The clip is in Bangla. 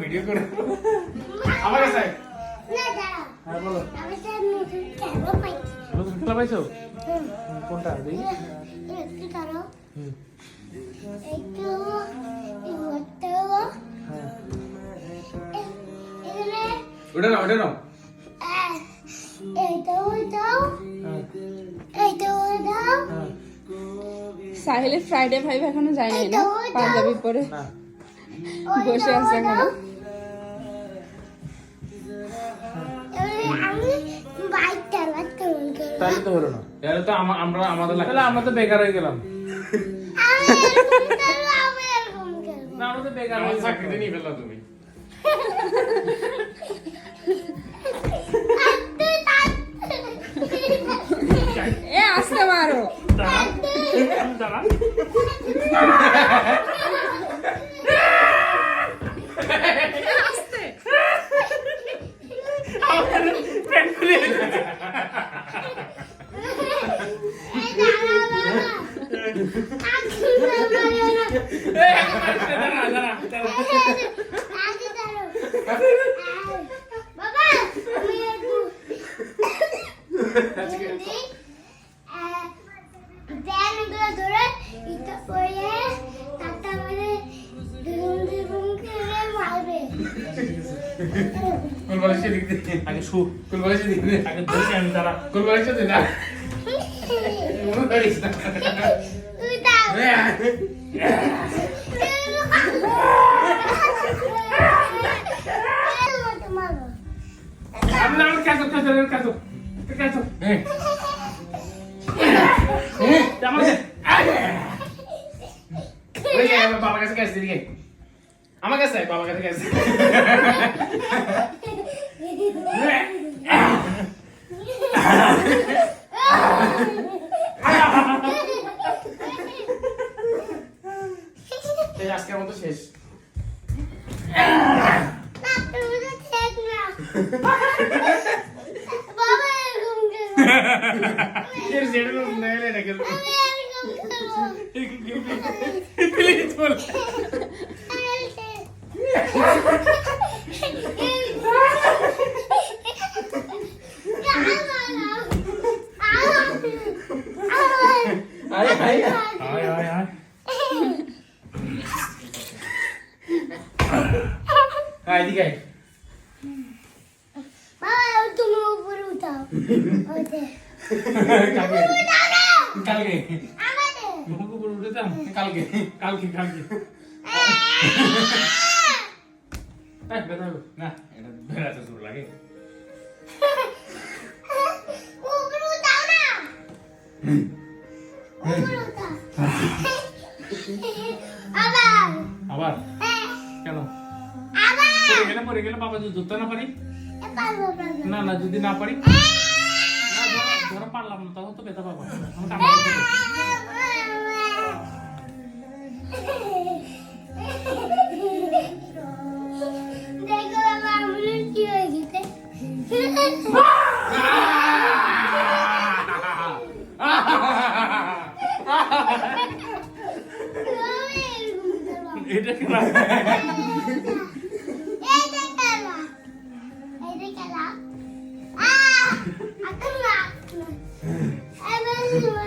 ভিডিও করে আমার কাছে হ্যাঁ বলো নতুন খেলা পাইছো কোনটা দেখি ওটা না ওটা না সাহিলের ফ্রাইডে ভাইব এখনো যায় নাই না পাঞ্জাবি পরে বসে আছে এখনো তাহলে তো হলো না তাহলে তো আমরা আমাদের লাগলে আমরা তো বেকার হয়ে গেলাম না আমরা তো বেকার হয়ে চাকরিতে নিয়ে ফেললা তুমি এ আসতে মারো দাঁড়া আসতে পেন খুলে আগে শু কোন বলেছে দিদি আগে ধরেছি আমি তারা কোন বলেছে দিদি না মনে করিস না তুই দাও আমি না কাছো হ্যাঁ জামা ওই যে বাবা কাছে কাছে দিকে আমার কাছে বাবা কাছে কাছে আজকের মতো শেষ এদিকে তুমি উপরে উঠাও কালকে মুখ উপর উঠেতাম কালকে না এটা বেড়াতে জোর লাগে আবার কেন পরে গেলে বাবা যদি ধরতে না পারি না যদি না পারি ধরা পারলাম না তখন তো ব্যথা পাবো এটা কেন I